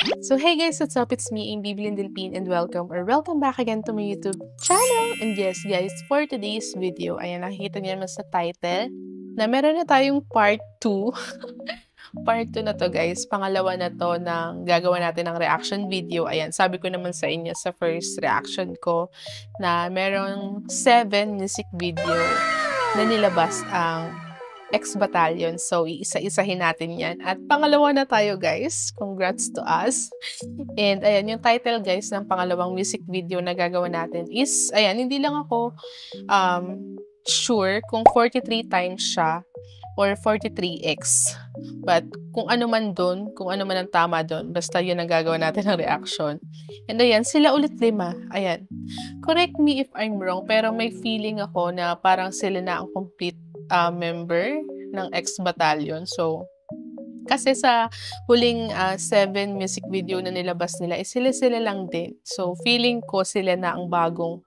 So hey guys, what's up? It's me, Amy Delpine, and welcome back again to my YouTube channel. And yes guys, for today's video, ayan, nakikita niyo naman sa title na meron na tayong part 2. Part 2 na to guys, pangalawa na to ng gagawa natin ng reaction video. Ayan, sabi ko naman sa inyo sa first reaction ko na merong 7 music video na nilabas ang X-Battalion. So, iisa-isahin natin yan. At pangalawa na tayo, guys. Congrats to us. And, ayan, yung title, guys, ng pangalawang music video na gagawin natin is, ayan, hindi lang ako sure kung 43 times siya or 43x. But, kung ano man dun, kung ano man ang tama dun, basta yun ang gagawa natin ng reaction. And, ayan, sila ulit 5. Ayan. Correct me if I'm wrong, pero may feeling ako na parang sila na ang complete member ng X-Battalion. So, kasi sa huling 7 music video na nilabas nila, sila lang din. So, feeling ko sila na ang bagong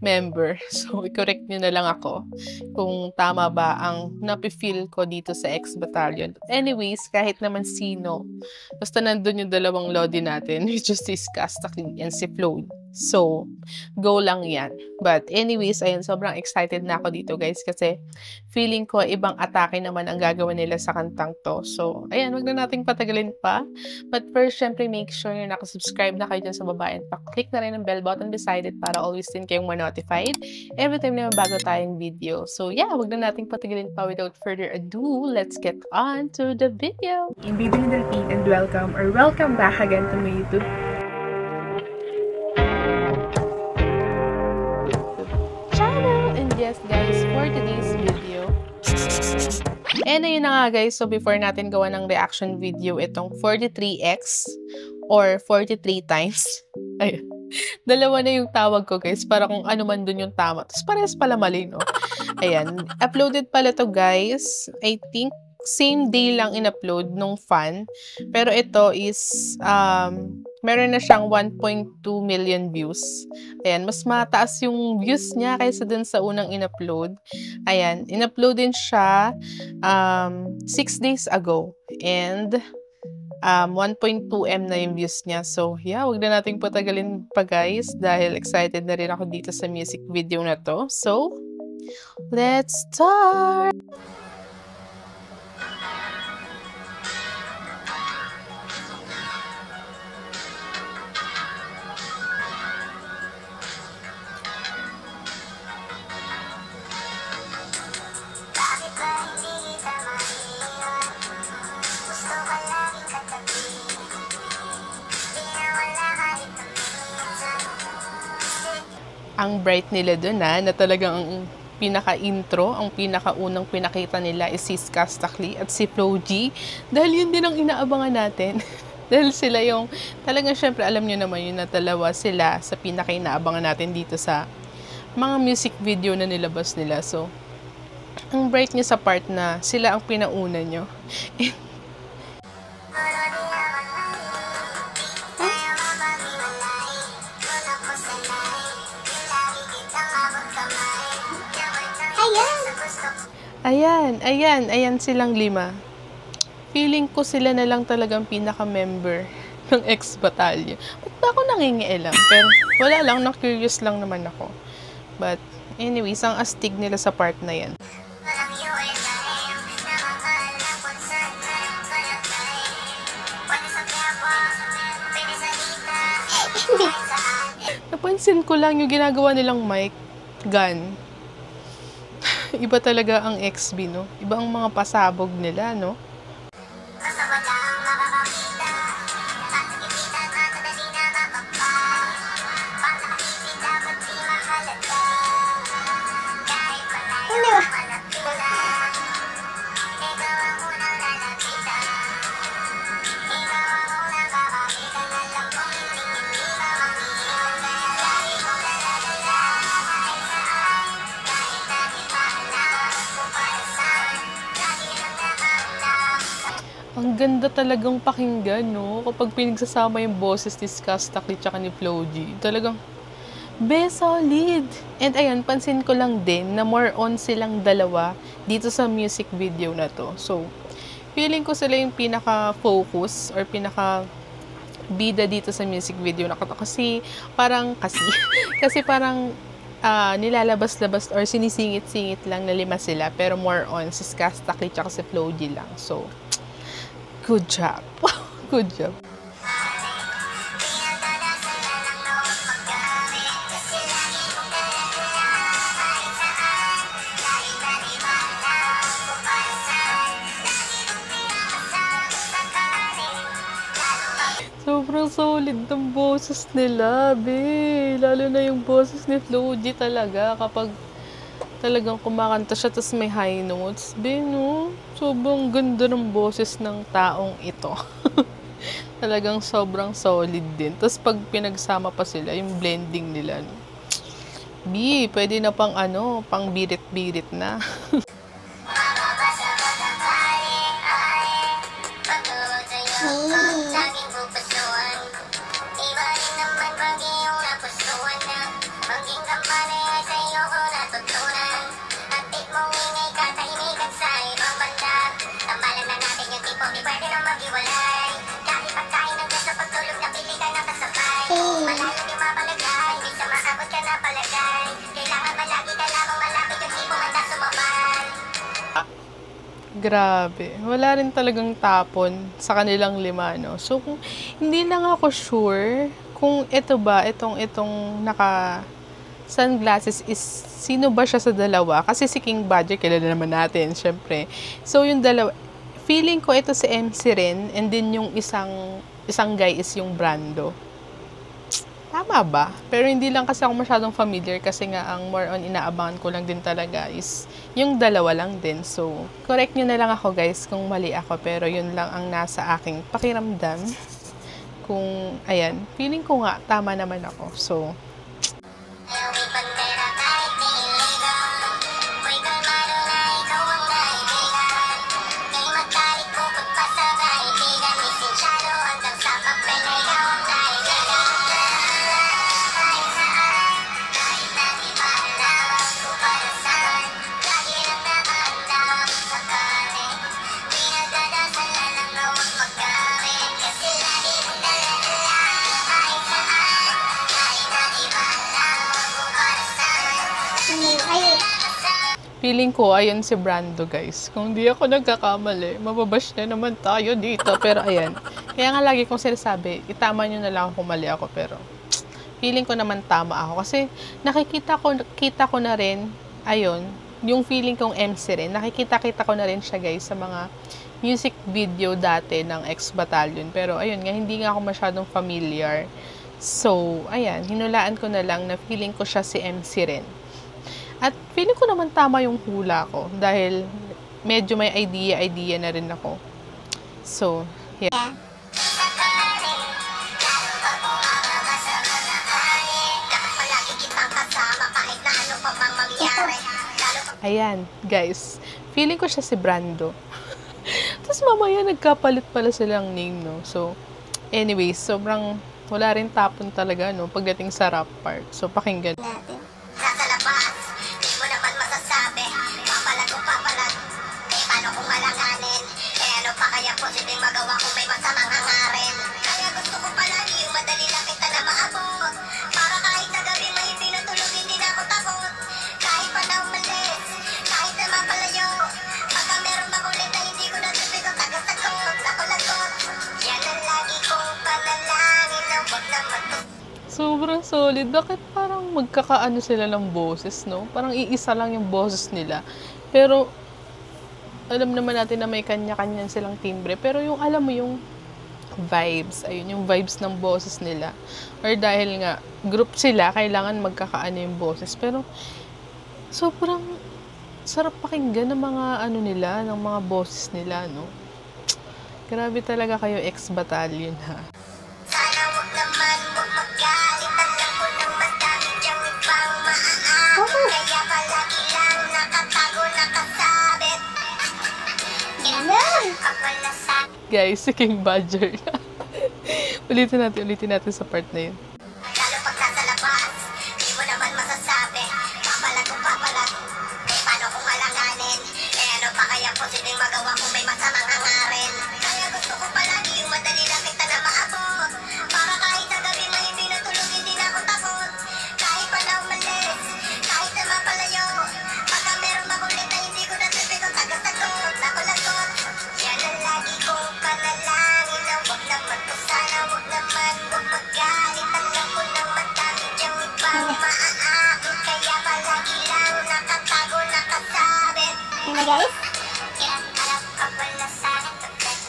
member. So, i-correct nyo na lang ako kung tama ba ang napifeel ko dito sa X-Battalion. Anyways, kahit naman sino, basta nandun yung dalawang lodi natin, which is si Kastakli and si Floyd. So, go lang yan. But anyways, ayun, sobrang excited na ako dito guys kasi feeling ko ibang atake naman ang gagawin nila sa kantang to. So, ayan, wag na nating patagalin pa. But first, syempre, make sure na nakasubscribe na kayo dyan sa baba and pa-click na rin ang bell button beside it para always din kayong ma-notified every time na bago tayong video. So, yeah, wag na nating patagalin pa. Without further ado, let's get on to the video. I'm Baby Delpine and welcome back again to my YouTube channel. And yes guys, for today's video, and ayun na nga guys, so before natin gawa ng reaction video itong 43x or 43 times, ayun, dalawa na yung tawag ko guys, para kung ano man dun yung tama. Tapos parehas pala mali, no? Ayan, uploaded pala to guys, I think same day lang in-upload nung fan. Pero ito is, meron na siyang 1.2 million views. Ayan, mas mataas yung views niya kaysa dun sa unang in-upload. Ayan, in-upload din siya 6 days ago. And 1.2M na yung views niya. So, yeah, wag na nating patagalin pa guys dahil excited na rin ako dito sa music video na to. So, let's start! Ang bright nila dun na talagang ang pinaka-intro, ang pinaka-unang pinakita nila is si Kastakli at si Flo G. Dahil yun din ang inaabangan natin. Dahil sila yung, talagang syempre alam nyo naman yun na dalawa sila sa pinaka-inaabangan natin dito sa mga music video na nilabas nila. So, ang bright niya sa part na sila ang pinauna nyo. Ayan silang 5. Feeling ko sila na lang talagang pinaka-member ng X-Battalion. Ba't ba ako nangingialam? Pero wala lang, na-curious lang naman ako. But anyways, ang astig nila sa part na yan. Napansin ko lang yung ginagawa nilang mic gun. Iba talaga ang XB, no? Iba ang mga pasabog nila, no? Ang ganda talagang pakinggan, no? Kapag pinagsasama yung boses ni Kastakli tsaka ni Flo G. Talagang, solid! And ayun, pansin ko lang din na more on silang dalawa dito sa music video na to. So, feeling ko sila yung pinaka-focus or pinaka bida dito sa music video na kasi parang kasi parang nilalabas-labas or sinisingit-singit lang na 5 sila, pero more on si Skastakli tsaka si Flo G lang. So, good job. Good job. Sobrang solid ng boses nila, be. Lalo na yung boses ni Flo G talaga kapag talagang kumakanta siya tapos may high notes. Be, no? Sobrang ganda ng boses ng taong ito. Talagang sobrang solid din. Tapos pag pinagsama pa sila, yung blending nila, no? Be, pwede na pang pang birit-birit na. Grabe. Wala rin talagang tapon sa kanilang 5, no? So, kung hindi lang ako sure kung itong naka sunglasses is sino ba siya sa dalawa? Kasi si King Badger, kilala naman natin, syempre. So, yung dalawa, feeling ko ito si MC rin, and then yung isang guy is yung Brando. Tama ba? Pero hindi lang kasi ako masyadong familiar kasi nga ang more on inaabangan ko lang din talaga is yung dalawa lang din. So, correct nyo na lang ako guys kung mali ako, pero yun lang ang nasa aking pakiramdam. Kung, ayan, feeling ko nga, tama naman ako. So, feeling ko, ayun si Brando, guys. Kung di ako nagkakamali, mababash na naman tayo dito. Pero ayan, kaya nga lagi kong sinasabi, itama nyo na lang kung mali ako. Pero feeling ko naman tama ako. Kasi nakikita ko na rin, ayun, yung feeling kong MC rin, nakikita ko na rin siya, guys, sa mga music video dati ng X-Battalion. Pero ayun nga, hindi nga ako masyadong familiar. So, ayan, hinulaan ko na lang na feeling ko siya si MC rin. At feeling ko naman tama yung hula ko dahil medyo may idea na rin ako. So, yeah. Ayan, guys. Feeling ko siya si Brando. Tapos mamaya nagkapalit pala silang name, no? So, anyway, sobrang wala rin tapon talaga, no? Pagdating sa rap part. So, pakinggan natin. Sobrang solid. Bakit parang magkakaano sila ng boses, no? Parang iisa lang yung boses nila. Pero, alam naman natin na may kanya-kanya silang timbre. Pero yung, alam mo, yung vibes, ayun, yung vibes ng boses nila. Or dahil nga, group sila, kailangan magkakaano yung boses. Pero, sobrang sarap pakinggan ng mga ano nila, ng mga boses nila, no? Grabe talaga kayo, X-Battalion, ha? Guys, si King Badger. ulitin natin sa part na yun. Lalo pag nasa labas, di mo naman masasabi. Papalag. Paano kung alanganin? Ano pa kaya posibleng magawa kung may masamang hangarin? Kaya gusto ko palagi yung madali lang kita na maabot. na guys. Kinakalap ka pala sa akin today.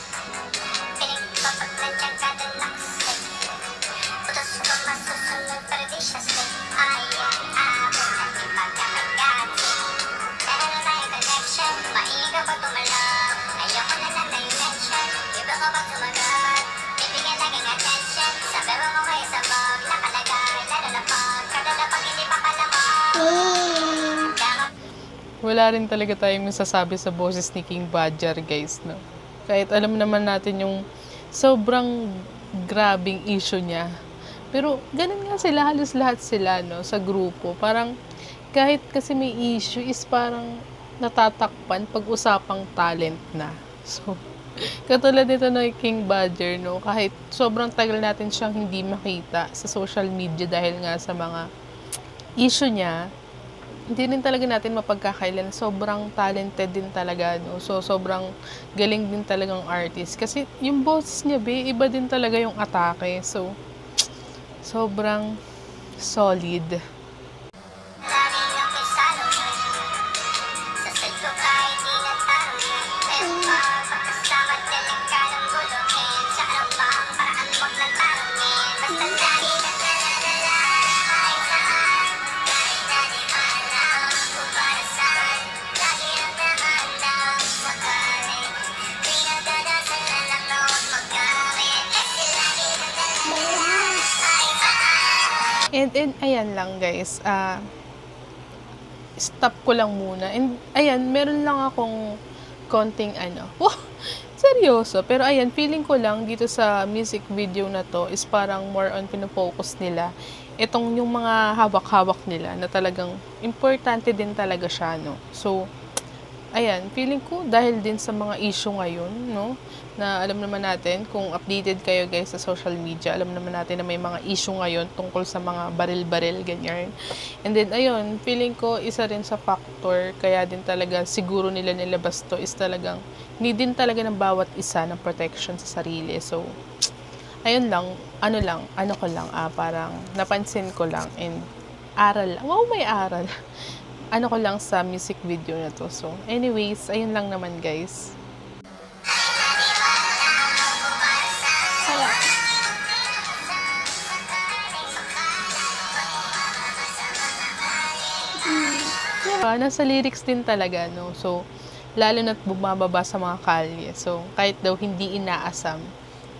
Pinagpapaglandyang kada nakasay. Utos ko masusunod pero di siya stay. Ayan, abot at ipagkakagati. Dahil na tayo connection, mainga pa tumalab. Ayoko na lang na-mention, iba ka pa tumagat. Bibigyan laging attention, sabi mo ko kayo sa bag. Nakalagay, lalo na pag, kadala pag hindi pa kalamang. Wala rin talaga tayong masasabi sa boses ni King Badger, guys, no? Kahit alam naman natin yung sobrang grabing issue niya. Pero ganun nga sila, halos lahat sila, no, sa grupo. Parang kahit kasi may issue is parang natatakpan pag-usapang talent na. So, katulad nito no, King Badger, no, kahit sobrang tagal natin siyang hindi makita sa social media dahil nga sa mga issue niya, hindi rin talaga natin mapagkakailan. Sobrang talented din talaga, no? So, sobrang galing din talagang artist. Kasi yung boses niya, iba din talaga yung atake. So, sobrang solid. Laging ako salo sa side ko kahit di natanong. Pero pagkasama't galing ka ng guluhin. Sa anong bang paraan wag nang tanongin. Basta lagi na nalalala kahit saan. Kahit na di alam kung para saan. Lagi ang nahanap sakali. Pinagdadasal na lang na huwag magkamit. Kasi lagi na nalalala kahit saan. And ayan lang, guys. Stop ko lang muna. And ayan, meron lang akong konting seryoso. Pero ayan, feeling ko lang dito sa music video na to is parang more on pinofocus nila. Itong yung mga hawak-hawak nila na talagang importante din talaga siya, no? So, ayan, feeling ko dahil din sa mga issue ngayon, no? Na alam naman natin, kung updated kayo guys sa social media, alam naman natin na may mga issue ngayon tungkol sa mga baril-baril, ganyan. And then, ayun, feeling ko isa rin sa factor, kaya din talaga siguro nila nilabas to is talagang need din talaga ng bawat isa ng protection sa sarili. So, ayun lang, parang napansin ko lang and aral lang. Wow, may aral. Ko lang sa music video na to. So, anyways, ayun lang naman guys. Nasa lyrics din talaga, no? So, lalo na't bumababa sa mga kalye. So, kahit daw hindi inaasam.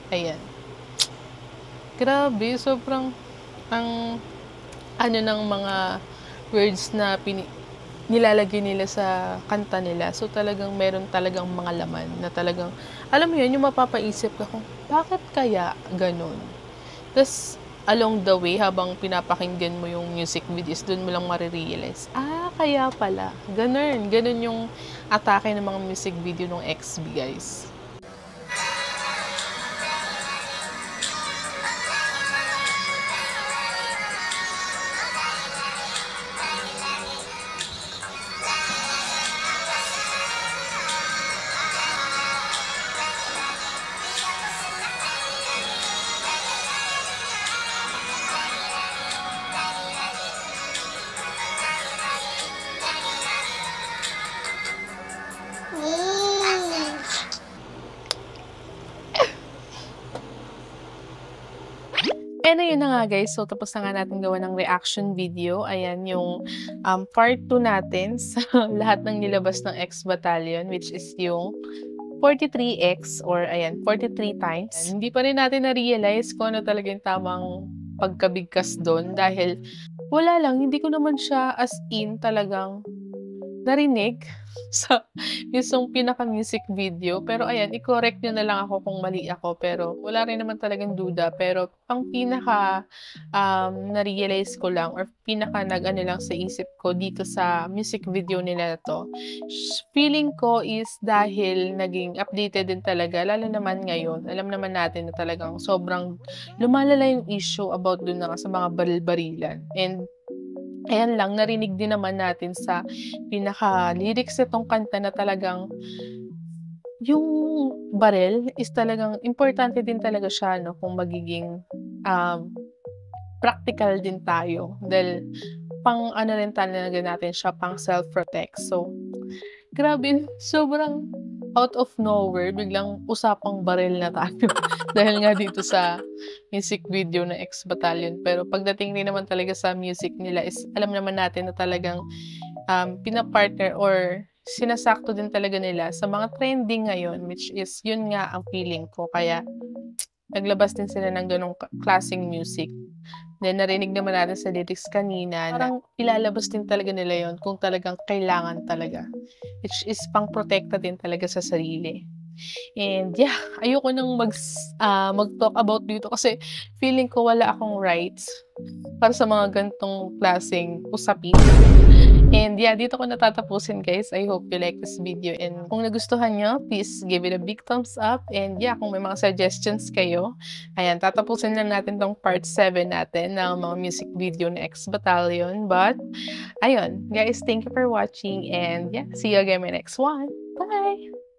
Ayan. Grabe, sobrang ang ng mga words na nilalagay nila sa kanta nila. So, talagang meron talagang mga laman na talagang, alam mo yun, yung mapapaisip ka kung, bakit kaya ganun? Tapos, along the way, habang pinapakinggan mo yung music videos, dun mo lang marirealize, kaya pala. Ganun yung atake ng mga music video ng XB, guys. And ayun na nga guys, so tapos na nga natin gawa ng reaction video. Ayan yung part 2 natin sa lahat ng nilabas ng X Battalion, which is yung 43X or ayan, 43 times. And hindi pa rin natin na-realize kung ano talaga yung tamang pagkabigkas doon dahil wala lang, hindi ko naman siya as in talagang narinig sa yung pinaka-music video. Pero ayan, i-correct nyo na lang ako kung mali ako. Pero wala rin naman talagang duda. Pero ang pinaka na-realize ko lang or pinaka nag-ano lang sa isip ko dito sa music video nila to, feeling ko is dahil naging updated din talaga, lalo naman ngayon. Alam naman natin na talagang sobrang lumalala yung issue about dun na sa mga baril-barilan. And ayan lang, narinig din naman natin sa pinaka-lyrics nitong kanta na talagang yung baril is talagang importante din talaga siya, no, kung magiging practical din tayo. Dahil pang ano rin talaga natin siya, pang self-protect. So, Grabe, sobrang out of nowhere, biglang usapang baril na tayo dahil nga dito sa music video na X Battalion. Pero pagdating din naman talaga sa music nila is alam naman natin na talagang pina-partner or sinasakto din talaga nila sa mga trending ngayon, which is yun nga ang feeling ko. Kaya naglabas din sila ng ganong klaseng music. Then narinig naman natin sa lyrics kanina na parang ilalabas din talaga nila yon kung talagang kailangan talaga. Which is pang-protekta din talaga sa sarili. And yeah, ayoko nang mag-talk about dito kasi feeling ko wala akong rights para sa mga gantong klaseng usapin. And yeah, dito ko natatapusin guys. I hope you like this video and kung nagustuhan nyo, please give it a big thumbs up. And yeah, kung may mga suggestions kayo, ayan, tatapusin lang natin tong part 7 natin ng mga music video na X Battalion. But, ayun, guys, thank you for watching and yeah, see you again in my next one. Bye!